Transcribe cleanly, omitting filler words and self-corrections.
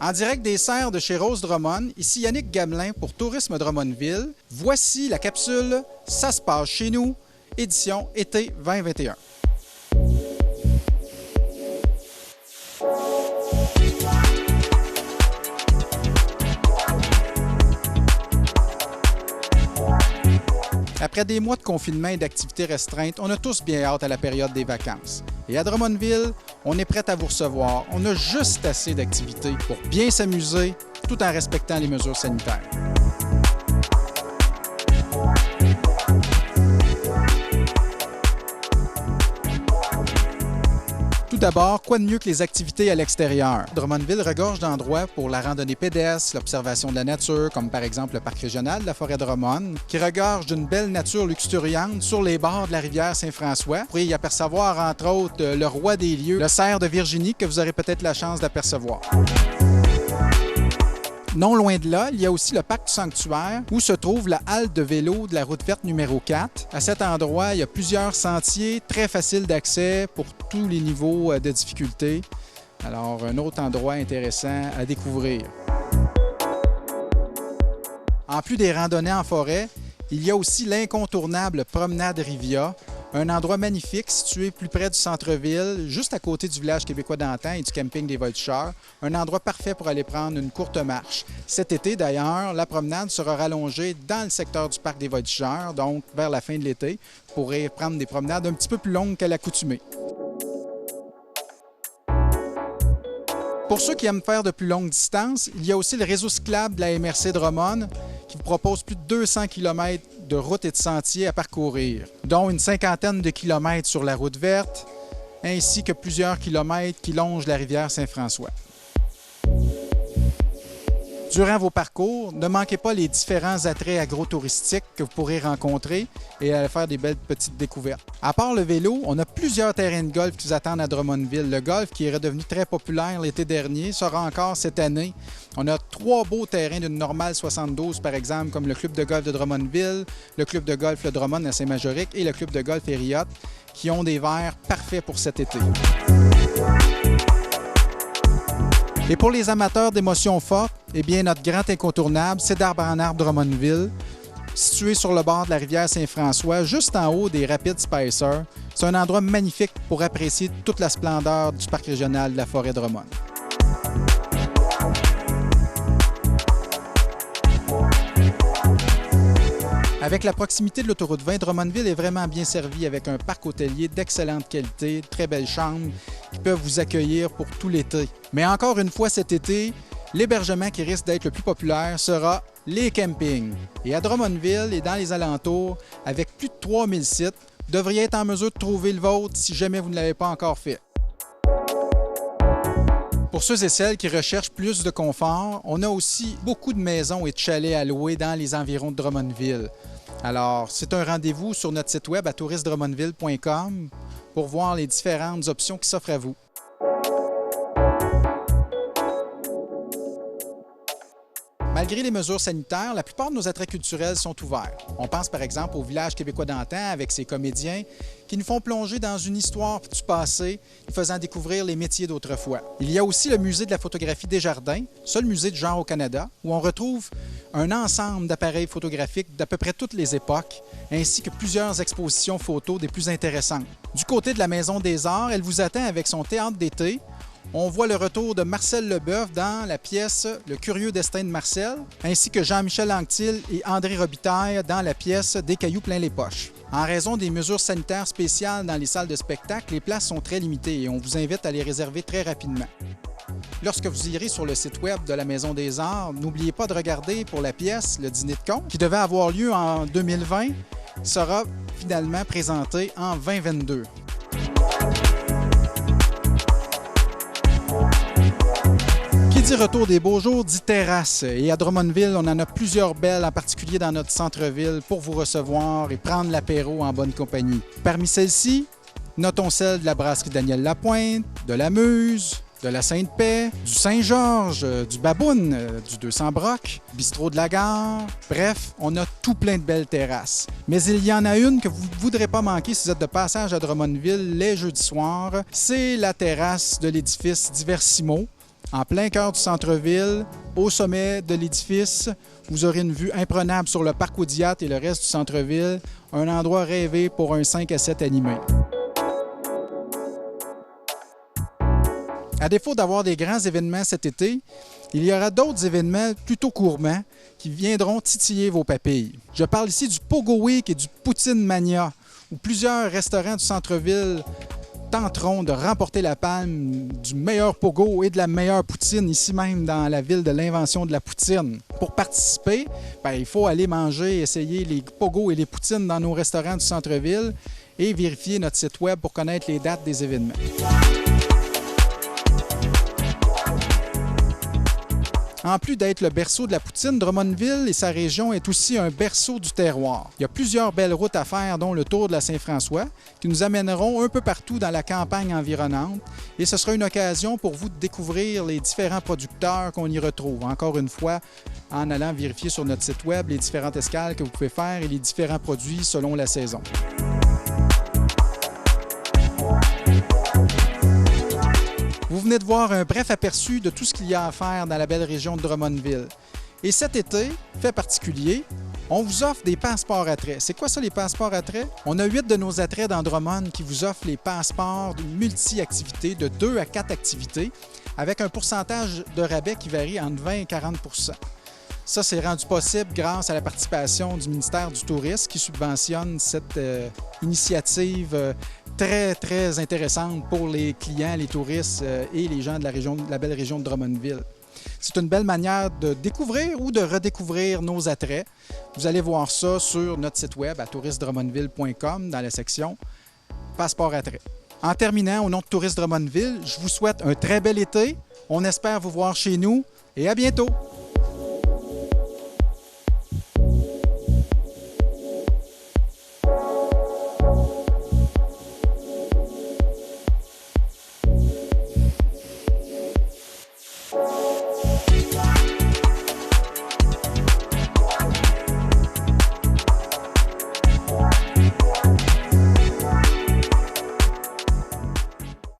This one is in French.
En direct des serres de chez Rose Drummond, ici Yannick Gamelin pour Tourisme Drummondville. Voici la capsule Ça se passe chez nous, édition été 2021. Après des mois de confinement et d'activités restreintes, on a tous bien hâte à la période des vacances. Et à Drummondville, on est prêt à vous recevoir. On a juste assez d'activités pour bien s'amuser tout en respectant les mesures sanitaires. Tout d'abord, quoi de mieux que les activités à l'extérieur? Drummondville regorge d'endroits pour la randonnée pédestre, l'observation de la nature, comme par exemple le parc régional de la forêt Drummond, qui regorge d'une belle nature luxuriante sur les bords de la rivière Saint-François. Vous pourrez y apercevoir entre autres le roi des lieux, le cerf de Virginie, que vous aurez peut-être la chance d'apercevoir. Non loin de là, il y a aussi le parc du Sanctuaire où se trouve la halte de vélo de la route verte numéro 4. À cet endroit, il y a plusieurs sentiers très faciles d'accès pour tous les niveaux de difficulté. Alors, un autre endroit intéressant à découvrir. En plus des randonnées en forêt, il y a aussi l'incontournable promenade Rivia, un endroit magnifique situé plus près du centre-ville, juste à côté du village québécois d'antan et du camping des Voltigeurs. Un endroit parfait pour aller prendre une courte marche. Cet été, d'ailleurs, la promenade sera rallongée dans le secteur du parc des Voltigeurs, donc vers la fin de l'été. Vous pourrez prendre des promenades un petit peu plus longues qu'à l'accoutumée. Pour ceux qui aiment faire de plus longues distances, il y a aussi le réseau cyclable de la MRC Drummond qui vous propose plus de 200 km de routes et de sentiers à parcourir, dont une cinquantaine de kilomètres sur la route verte, ainsi que plusieurs kilomètres qui longent la rivière Saint-François. Durant vos parcours, ne manquez pas les différents attraits agrotouristiques que vous pourrez rencontrer et aller faire des belles petites découvertes. À part le vélo, on a plusieurs terrains de golf qui vous attendent à Drummondville. Le golf, qui est redevenu très populaire l'été dernier, sera encore cette année. On a 3 beaux terrains d'une normale 72, par exemple, comme le club de golf de Drummondville, le club de golf Le Drummond à Saint-Majoric et le club de golf Hériot, qui ont des verres parfaits pour cet été. Et pour les amateurs d'émotions fortes, eh bien, notre grand incontournable, c'est d'Arbre en Arbre Drummondville, situé sur le bord de la rivière Saint-François, juste en haut des rapides Spicer. C'est un endroit magnifique pour apprécier toute la splendeur du parc régional de la forêt Drummond. Avec la proximité de l'autoroute 20, Drummondville est vraiment bien servi avec un parc hôtelier d'excellente qualité, très belles chambres qui peuvent vous accueillir pour tout l'été. Mais encore une fois cet été, l'hébergement qui risque d'être le plus populaire sera les campings. Et à Drummondville et dans les alentours, avec plus de 3000 sites, vous devriez être en mesure de trouver le vôtre si jamais vous ne l'avez pas encore fait. Pour ceux et celles qui recherchent plus de confort, on a aussi beaucoup de maisons et de chalets à louer dans les environs de Drummondville. Alors, c'est un rendez-vous sur notre site web à tourismedrummondville.com pour voir les différentes options qui s'offrent à vous. Malgré les mesures sanitaires, la plupart de nos attraits culturels sont ouverts. On pense par exemple au village québécois d'antan avec ses comédiens qui nous font plonger dans une histoire du passé, faisant découvrir les métiers d'autrefois. Il y a aussi le musée de la photographie Desjardins, seul musée du genre au Canada, où on retrouve un ensemble d'appareils photographiques d'à peu près toutes les époques, ainsi que plusieurs expositions photos des plus intéressantes. Du côté de la Maison des Arts, elle vous attend avec son théâtre d'été. On voit le retour de Marcel Leboeuf dans la pièce Le curieux destin de Marcel, ainsi que Jean-Michel Anctil et André Robitaille dans la pièce Des cailloux plein les poches. En raison des mesures sanitaires spéciales dans les salles de spectacle, les places sont très limitées et on vous invite à les réserver très rapidement. Lorsque vous irez sur le site web de la Maison des Arts, n'oubliez pas de regarder pour la pièce Le Dîner de con, qui devait avoir lieu en 2020, sera finalement présentée en 2022. Qui dit retour des beaux jours dit terrasse. Et à Drummondville, on en a plusieurs belles, en particulier dans notre centre-ville, pour vous recevoir et prendre l'apéro en bonne compagnie. Parmi celles-ci, notons celles de la brasserie Daniel Lapointe, de la Muse, de la Sainte-Paix, du Saint-Georges, du Baboune, du 200 Broc, bistrot de la Gare. Bref, on a tout plein de belles terrasses. Mais il y en a une que vous ne voudrez pas manquer si vous êtes de passage à Drummondville les jeudis soirs. C'est la terrasse de l'édifice Diversimo. En plein cœur du centre-ville, au sommet de l'édifice, vous aurez une vue imprenable sur le parc Oudiat et le reste du centre-ville, un endroit rêvé pour un 5 à 7 animé. À défaut d'avoir des grands événements cet été, il y aura d'autres événements plutôt gourmands qui viendront titiller vos papilles. Je parle ici du Pogo Week et du Poutine Mania, où plusieurs restaurants du centre-ville tenteront de remporter la palme du meilleur pogo et de la meilleure poutine, ici même dans la ville de l'invention de la poutine. Pour participer, il faut aller manger, essayer les pogos et les poutines dans nos restaurants du centre-ville et vérifier notre site web pour connaître les dates des événements. En plus d'être le berceau de la poutine, Drummondville et sa région est aussi un berceau du terroir. Il y a plusieurs belles routes à faire, dont le Tour de la Saint-François, qui nous amèneront un peu partout dans la campagne environnante. Et ce sera une occasion pour vous de découvrir les différents producteurs qu'on y retrouve. Encore une fois, en allant vérifier sur notre site web les différentes escales que vous pouvez faire et les différents produits selon la saison. Vous venez de voir un bref aperçu de tout ce qu'il y a à faire dans la belle région de Drummondville. Et cet été, fait particulier, on vous offre des passeports attraits. C'est quoi ça, les passeports attraits? On a 8 de nos attraits dans Drummond qui vous offrent les passeports de multi-activités, de 2 à 4 activités, avec un pourcentage de rabais qui varie entre 20 et 40 %. Ça, c'est rendu possible grâce à la participation du ministère du Tourisme qui subventionne cette initiative très, très intéressante pour les clients, les touristes et les gens de la belle région de Drummondville. C'est une belle manière de découvrir ou de redécouvrir nos attraits. Vous allez voir ça sur notre site web à tourismedrummondville.com dans la section Passeport attrait. En terminant, au nom de Tourisme Drummondville, je vous souhaite un très bel été. On espère vous voir chez nous et à bientôt!